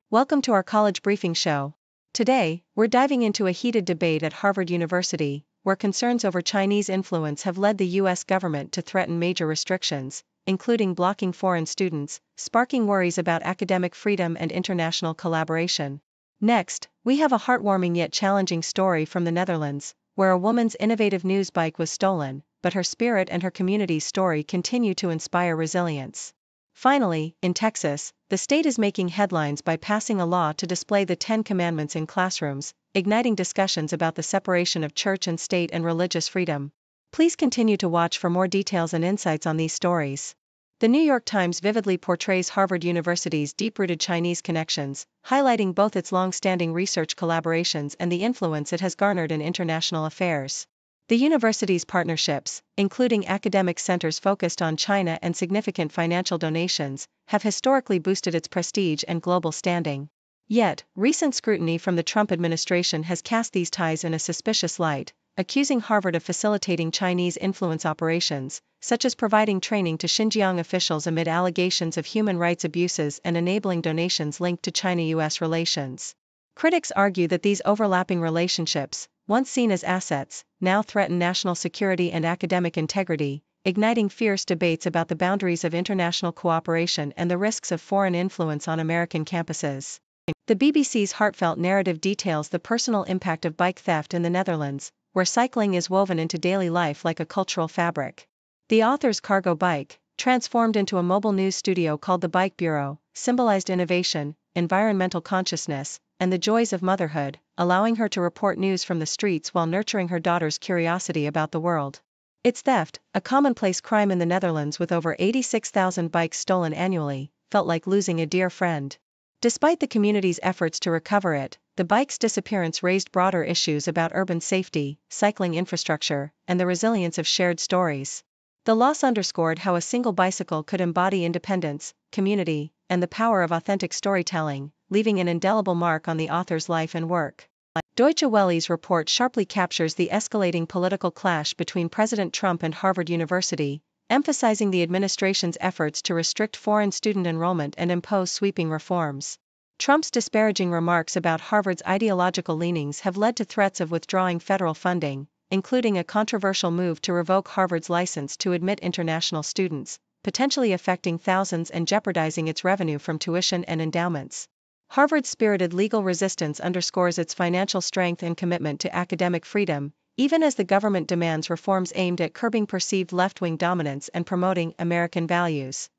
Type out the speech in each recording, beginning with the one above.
Welcome to our college briefing show. Today, we're diving into a heated debate at Harvard University, where concerns over Chinese influence have led the U.S. government to threaten major restrictions, including blocking foreign students, sparking worries about academic freedom and international collaboration. Next, we have a heartwarming yet challenging story from the Netherlands, where a woman's innovative news bike was stolen, but her spirit and her community's story continue to inspire resilience. Finally, in Texas, the state is making headlines by passing a law to display the Ten Commandments in classrooms, igniting discussions about the separation of church and state and religious freedom. Please continue to watch for more details and insights on these stories. The New York Times vividly portrays Harvard University's deep-rooted Chinese connections, highlighting both its long-standing research collaborations and the influence it has garnered in international affairs. The university's partnerships, including academic centers focused on China and significant financial donations, have historically boosted its prestige and global standing. Yet, recent scrutiny from the Trump administration has cast these ties in a suspicious light, accusing Harvard of facilitating Chinese influence operations, such as providing training to Xinjiang officials amid allegations of human rights abuses and enabling donations linked to China-US relations. Critics argue that these overlapping relationships, once seen as assets, now threaten national security and academic integrity, igniting fierce debates about the boundaries of international cooperation and the risks of foreign influence on American campuses. The BBC's heartfelt narrative details the personal impact of bike theft in the Netherlands, where cycling is woven into daily life like a cultural fabric. The author's cargo bike, transformed into a mobile news studio called the Bike Bureau, symbolized innovation, environmental consciousness, and the joys of motherhood, allowing her to report news from the streets while nurturing her daughter's curiosity about the world. Its theft, a commonplace crime in the Netherlands with over 86,000 bikes stolen annually, felt like losing a dear friend. Despite the community's efforts to recover it, the bike's disappearance raised broader issues about urban safety, cycling infrastructure, and the resilience of shared stories. The loss underscored how a single bicycle could embody independence, community, and the power of authentic storytelling, leaving an indelible mark on the author's life and work. Deutsche Welle's report sharply captures the escalating political clash between President Trump and Harvard University, emphasizing the administration's efforts to restrict foreign student enrollment and impose sweeping reforms. Trump's disparaging remarks about Harvard's ideological leanings have led to threats of withdrawing federal funding, including a controversial move to revoke Harvard's license to admit international students, potentially affecting thousands and jeopardizing its revenue from tuition and endowments. Harvard's spirited legal resistance underscores its financial strength and commitment to academic freedom, even as the government demands reforms aimed at curbing perceived left-wing dominance and promoting American values.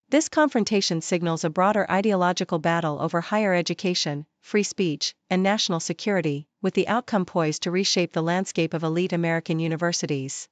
This confrontation signals a broader ideological battle over higher education, free speech, and national security, with the outcome poised to reshape the landscape of elite American universities.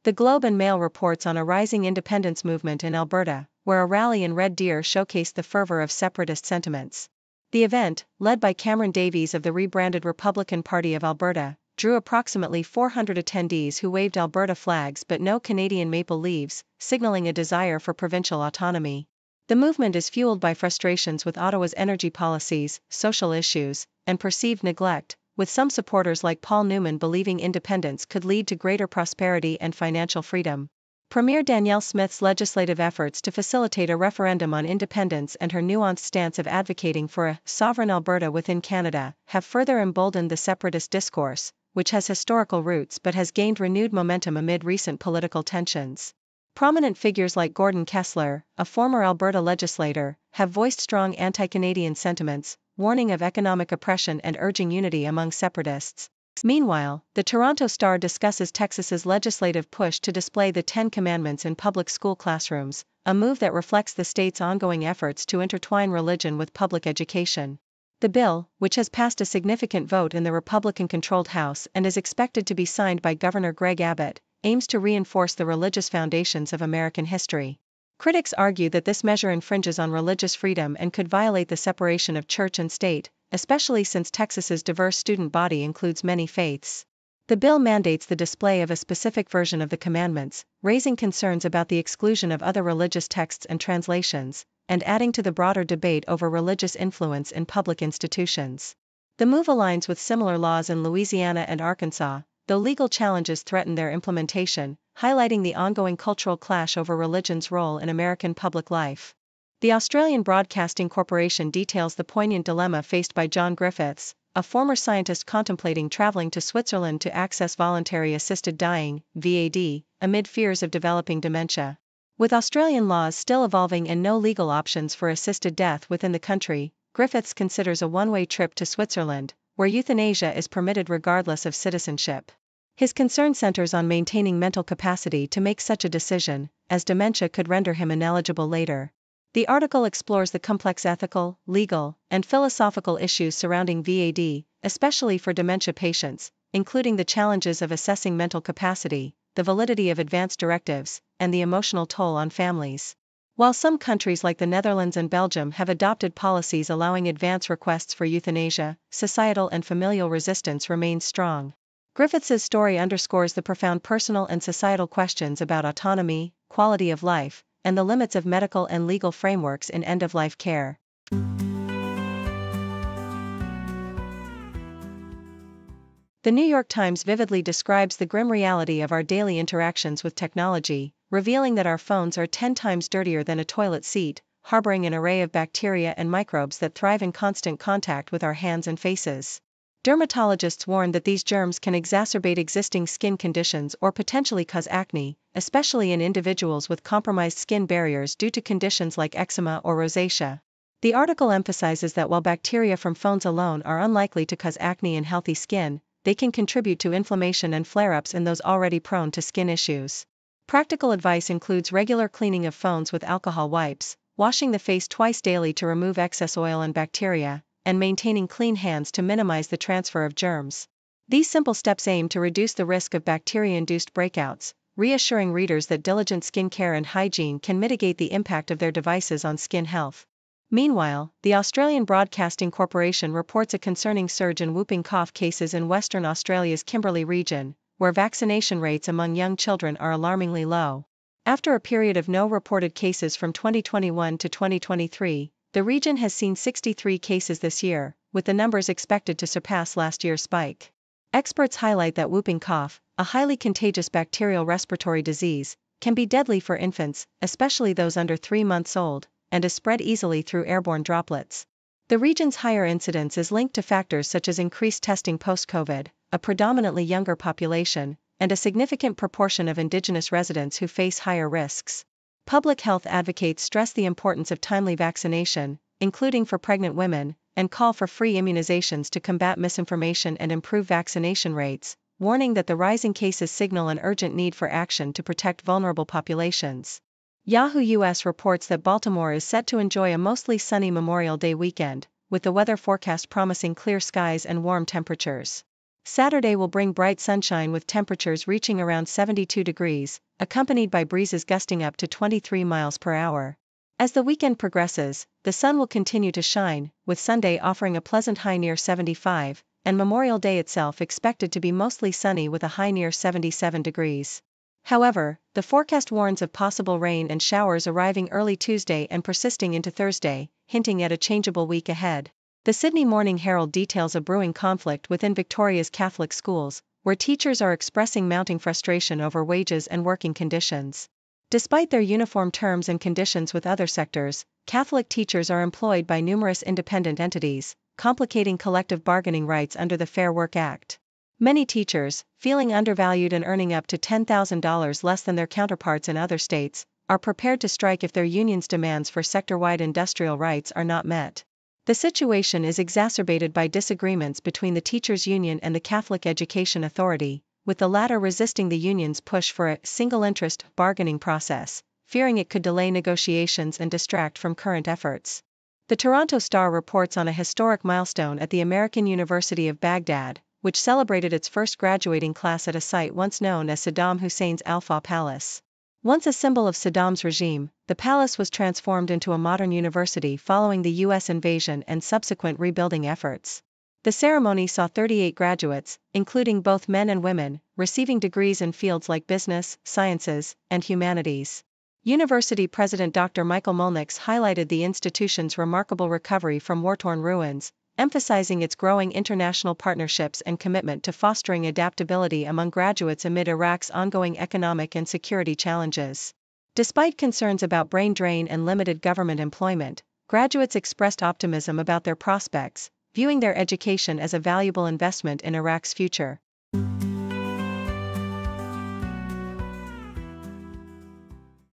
The Globe and Mail reports on a rising independence movement in Alberta, where a rally in Red Deer showcased the fervor of separatist sentiments. The event, led by Cameron Davies of the rebranded Republican Party of Alberta, drew approximately 400 attendees who waved Alberta flags but no Canadian maple leaves, signaling a desire for provincial autonomy. The movement is fueled by frustrations with Ottawa's energy policies, social issues, and perceived neglect, with some supporters like Paul Newman believing independence could lead to greater prosperity and financial freedom. Premier Danielle Smith's legislative efforts to facilitate a referendum on independence and her nuanced stance of advocating for a sovereign Alberta within Canada have further emboldened the separatist discourse, which has historical roots but has gained renewed momentum amid recent political tensions. Prominent figures like Gordon Kessler, a former Alberta legislator, have voiced strong anti-Canadian sentiments, warning of economic oppression and urging unity among separatists. Meanwhile, the Toronto Star discusses Texas's legislative push to display the Ten Commandments in public school classrooms, a move that reflects the state's ongoing efforts to intertwine religion with public education. The bill, which has passed a significant vote in the Republican-controlled House and is expected to be signed by Governor Greg Abbott, aims to reinforce the religious foundations of American history. Critics argue that this measure infringes on religious freedom and could violate the separation of church and state, especially since Texas's diverse student body includes many faiths. The bill mandates the display of a specific version of the commandments, raising concerns about the exclusion of other religious texts and translations, and adding to the broader debate over religious influence in public institutions. The move aligns with similar laws in Louisiana and Arkansas, though legal challenges threaten their implementation, highlighting the ongoing cultural clash over religion's role in American public life. The Australian Broadcasting Corporation details the poignant dilemma faced by John Griffiths, a former scientist contemplating traveling to Switzerland to access voluntary assisted dying, VAD, amid fears of developing dementia. With Australian laws still evolving and no legal options for assisted death within the country, Griffiths considers a one-way trip to Switzerland, where euthanasia is permitted regardless of citizenship. His concern centers on maintaining mental capacity to make such a decision, as dementia could render him ineligible later. The article explores the complex ethical, legal, and philosophical issues surrounding VAD, especially for dementia patients, including the challenges of assessing mental capacity, the validity of advance directives, and the emotional toll on families. While some countries like the Netherlands and Belgium have adopted policies allowing advance requests for euthanasia, societal and familial resistance remains strong. Griffiths' story underscores the profound personal and societal questions about autonomy, quality of life, and the limits of medical and legal frameworks in end-of-life care. The New York Times vividly describes the grim reality of our daily interactions with technology, revealing that our phones are 10 times dirtier than a toilet seat, harboring an array of bacteria and microbes that thrive in constant contact with our hands and faces. Dermatologists warn that these germs can exacerbate existing skin conditions or potentially cause acne, especially in individuals with compromised skin barriers due to conditions like eczema or rosacea. The article emphasizes that while bacteria from phones alone are unlikely to cause acne in healthy skin, they can contribute to inflammation and flare-ups in those already prone to skin issues. Practical advice includes regular cleaning of phones with alcohol wipes, washing the face twice daily to remove excess oil and bacteria, and maintaining clean hands to minimize the transfer of germs. These simple steps aim to reduce the risk of bacteria-induced breakouts, reassuring readers that diligent skincare and hygiene can mitigate the impact of their devices on skin health. Meanwhile, the Australian Broadcasting Corporation reports a concerning surge in whooping cough cases in Western Australia's Kimberley region, where vaccination rates among young children are alarmingly low. After a period of no reported cases from 2021 to 2023, the region has seen 63 cases this year, with the numbers expected to surpass last year's spike. Experts highlight that whooping cough, a highly contagious bacterial respiratory disease, can be deadly for infants, especially those under 3 months old, and is spread easily through airborne droplets. The region's higher incidence is linked to factors such as increased testing post-COVID, a predominantly younger population, and a significant proportion of Indigenous residents who face higher risks. Public health advocates stress the importance of timely vaccination, including for pregnant women, and call for free immunizations to combat misinformation and improve vaccination rates, warning that the rising cases signal an urgent need for action to protect vulnerable populations. Yahoo US reports that Baltimore is set to enjoy a mostly sunny Memorial Day weekend, with the weather forecast promising clear skies and warm temperatures. Saturday will bring bright sunshine with temperatures reaching around 72 degrees, accompanied by breezes gusting up to 23 miles per hour. As the weekend progresses, the sun will continue to shine, with Sunday offering a pleasant high near 75, and Memorial Day itself expected to be mostly sunny with a high near 77 degrees. However, the forecast warns of possible rain and showers arriving early Tuesday and persisting into Thursday, hinting at a changeable week ahead. The Sydney Morning Herald details a brewing conflict within Victoria's Catholic schools, where teachers are expressing mounting frustration over wages and working conditions. Despite their uniform terms and conditions with other sectors, Catholic teachers are employed by numerous independent entities, complicating collective bargaining rights under the Fair Work Act. Many teachers, feeling undervalued and earning up to $10,000 less than their counterparts in other states, are prepared to strike if their union's demands for sector-wide industrial rights are not met. The situation is exacerbated by disagreements between the teachers' union and the Catholic Education Authority, with the latter resisting the union's push for a single-interest bargaining process, fearing it could delay negotiations and distract from current efforts. The Toronto Star reports on a historic milestone at the American University of Baghdad, which celebrated its first graduating class at a site once known as Saddam Hussein's Al-Fa Palace. Once a symbol of Saddam's regime, the palace was transformed into a modern university following the U.S. invasion and subsequent rebuilding efforts. The ceremony saw 38 graduates, including both men and women, receiving degrees in fields like business, sciences, and humanities. University President Dr. Michael Mulnix highlighted the institution's remarkable recovery from war-torn ruins, emphasizing its growing international partnerships and commitment to fostering adaptability among graduates amid Iraq's ongoing economic and security challenges. Despite concerns about brain drain and limited government employment, graduates expressed optimism about their prospects, viewing their education as a valuable investment in Iraq's future.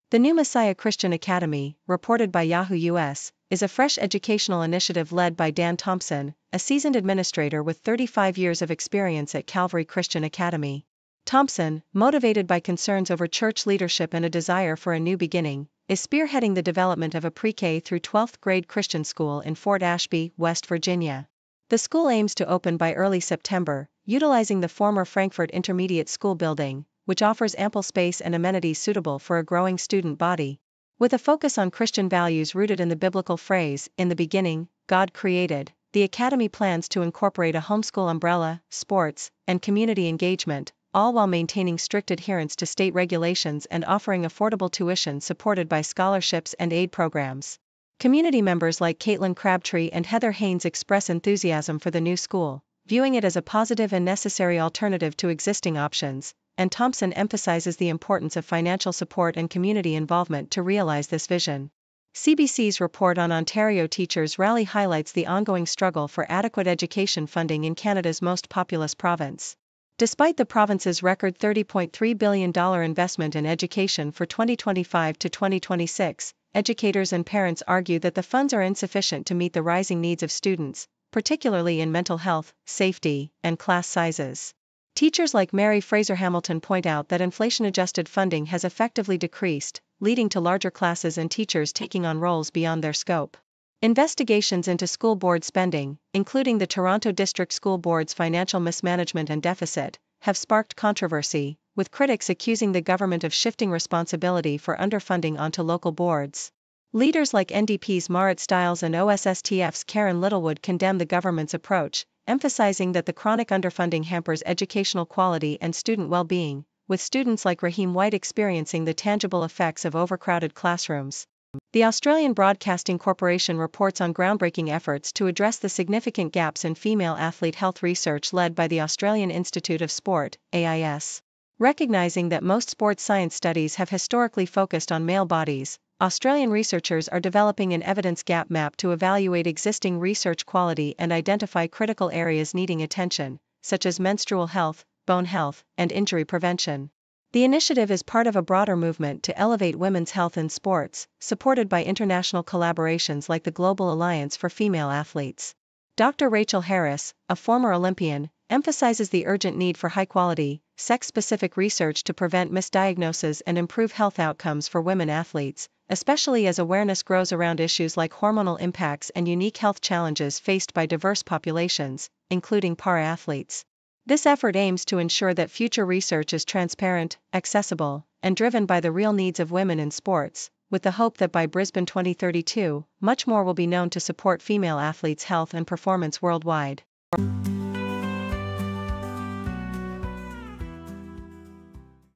The New Messiah Christian Academy, reported by Yahoo US, is a fresh educational initiative led by Dan Thompson, a seasoned administrator with 35 years of experience at Calvary Christian Academy. Thompson, motivated by concerns over church leadership and a desire for a new beginning, is spearheading the development of a pre-K through 12th grade Christian school in Fort Ashby, West Virginia. The school aims to open by early September, utilizing the former Frankfurt Intermediate School building, which offers ample space and amenities suitable for a growing student body. With a focus on Christian values rooted in the biblical phrase, "In the beginning, God created," the Academy plans to incorporate a homeschool umbrella, sports, and community engagement, all while maintaining strict adherence to state regulations and offering affordable tuition supported by scholarships and aid programs. Community members like Caitlin Crabtree and Heather Haynes express enthusiasm for the new school, viewing it as a positive and necessary alternative to existing options, and Thompson emphasizes the importance of financial support and community involvement to realize this vision. CBC's report on Ontario Teachers' Rally highlights the ongoing struggle for adequate education funding in Canada's most populous province. Despite the province's record $30.3 billion investment in education for 2025 to 2026, educators and parents argue that the funds are insufficient to meet the rising needs of students, particularly in mental health, safety, and class sizes. Teachers like Mary Fraser Hamilton point out that inflation-adjusted funding has effectively decreased, leading to larger classes and teachers taking on roles beyond their scope. Investigations into school board spending, including the Toronto District School Board's financial mismanagement and deficit, have sparked controversy, with critics accusing the government of shifting responsibility for underfunding onto local boards. Leaders like NDP's Marit Stiles and OSSTF's Karen Littlewood condemn the government's approach, emphasizing that the chronic underfunding hampers educational quality and student well-being, with students like Raheem White experiencing the tangible effects of overcrowded classrooms. The Australian Broadcasting Corporation reports on groundbreaking efforts to address the significant gaps in female athlete health research led by the Australian Institute of Sport, AIS. Recognizing that most sports science studies have historically focused on male bodies, Australian researchers are developing an evidence gap map to evaluate existing research quality and identify critical areas needing attention, such as menstrual health, bone health, and injury prevention. The initiative is part of a broader movement to elevate women's health in sports, supported by international collaborations like the Global Alliance for Female Athletes. Dr. Rachel Harris, a former Olympian, emphasizes the urgent need for high-quality, sex-specific research to prevent misdiagnosis and improve health outcomes for women athletes, especially as awareness grows around issues like hormonal impacts and unique health challenges faced by diverse populations, including para-athletes. This effort aims to ensure that future research is transparent, accessible, and driven by the real needs of women in sports, with the hope that by Brisbane 2032, much more will be known to support female athletes' health and performance worldwide.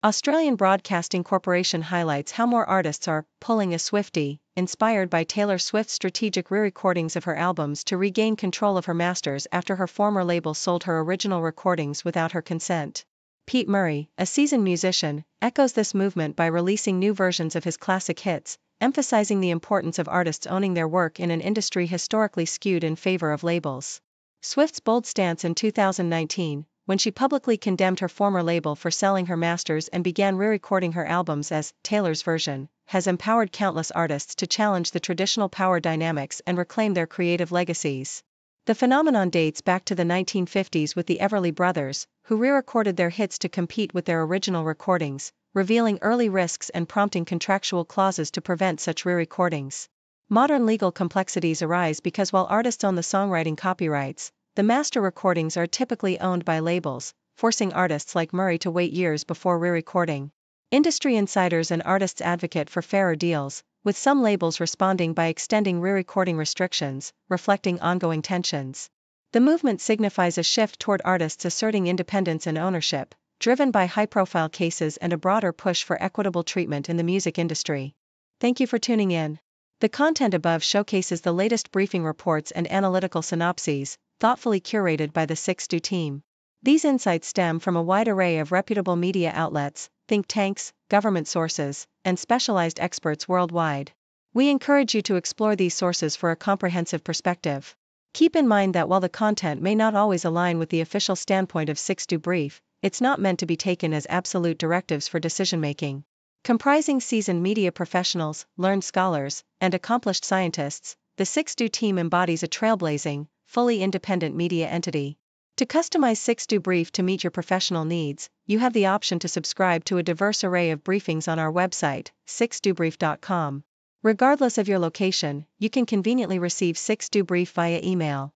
Australian Broadcasting Corporation highlights how more artists are pulling a Swiftie, inspired by Taylor Swift's strategic re-recordings of her albums to regain control of her masters after her former label sold her original recordings without her consent. Pete Murray, a seasoned musician, echoes this movement by releasing new versions of his classic hits, emphasizing the importance of artists owning their work in an industry historically skewed in favor of labels. Swift's bold stance in 2019, when she publicly condemned her former label for selling her masters and began re-recording her albums as Taylor's version, has empowered countless artists to challenge the traditional power dynamics and reclaim their creative legacies. The phenomenon dates back to the 1950s with the Everly Brothers, who re-recorded their hits to compete with their original recordings, revealing early risks and prompting contractual clauses to prevent such re-recordings. Modern legal complexities arise because while artists own the songwriting copyrights, the master recordings are typically owned by labels, forcing artists like Murray to wait years before re-recording. Industry insiders and artists advocate for fairer deals, with some labels responding by extending re-recording restrictions, reflecting ongoing tensions. The movement signifies a shift toward artists asserting independence and ownership, driven by high-profile cases and a broader push for equitable treatment in the music industry. Thank you for tuning in. The content above showcases the latest briefing reports and analytical synopses, thoughtfully curated by the 6Do team. These insights stem from a wide array of reputable media outlets, think tanks, government sources, and specialized experts worldwide. We encourage you to explore these sources for a comprehensive perspective. Keep in mind that while the content may not always align with the official standpoint of 6Do Brief, it's not meant to be taken as absolute directives for decision-making. Comprising seasoned media professionals, learned scholars, and accomplished scientists, the 6Do team embodies a trailblazing, fully independent media entity. To customize 6Do Brief to meet your professional needs, you have the option to subscribe to a diverse array of briefings on our website, 6dobrief.com. Regardless of your location, you can conveniently receive 6Do Brief via email.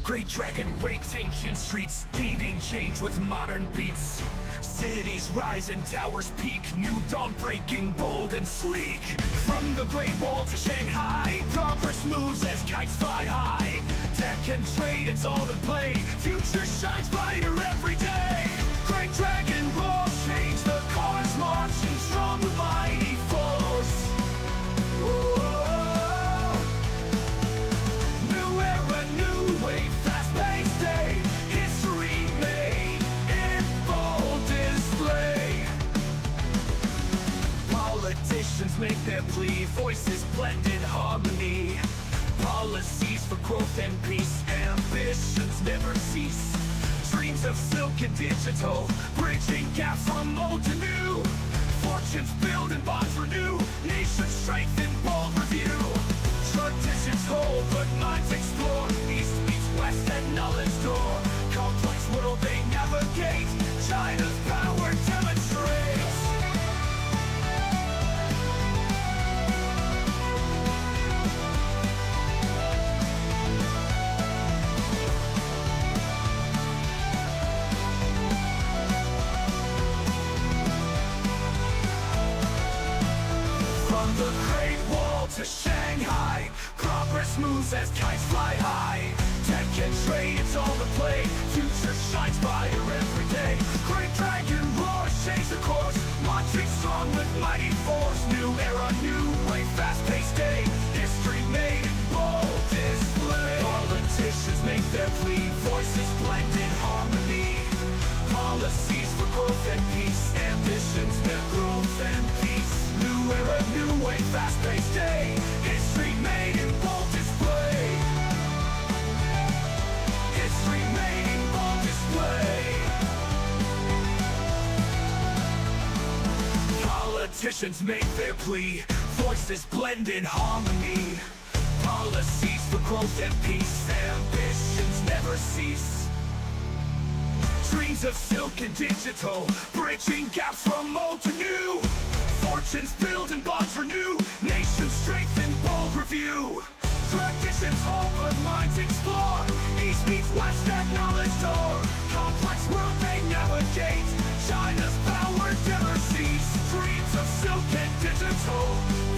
Great Dragon wakes ancient streets, leading change with modern beats. Cities rise and towers peak, new dawn breaking, bold and sleek. From the Great Wall to Shanghai, progress moves as kites fly high. Tech and trade, it's all in play, future shines brighter every day. Great Dragon will change, the cars marching strong with mighty force. New era, new wave, fast-paced day, history made in full display. Politicians make their plea, voices blend in harmony. Policies for growth and peace, ambitions never cease. Dreams of silk and digital, bridging gaps from old to new. Fortunes build and bonds renew, nations strengthen, bold review. Traditions hold, but minds explore, east meets west and knowledge door. Complex world they navigate, China's power demonstrates. From the Great Wall to Shanghai, progress moves as kites fly high. Tech and trade, it's all the play, future shines brighter every day. Great Dragon roars, change the course, marching strong with mighty force. New era, new way, fast-paced day, history made in bold display. Politicians make their plea, voices blend in harmony. Policies for growth and peace, ambitions their growth and peace. New era, new way, fast-paced day, history made in bold display. History made in bold display. Politicians make their plea, voices blend in harmony. Policies for growth and peace, ambitions never cease. Dreams of silk and digital, bridging gaps from old to new. Fortunes build and bonds renew, nations strengthen, bold review. Traditions hold but minds explore, east meets west and knowledge door. Complex world they navigate, China's power never cease. Dreams of silk and digital,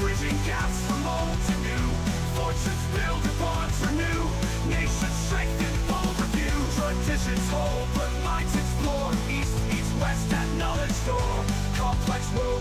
bridging gaps from old to new. Fortunes build and bonds renew, nations strengthen, bold review. Traditions hold but minds explore, east meets west and knowledge door. Complex world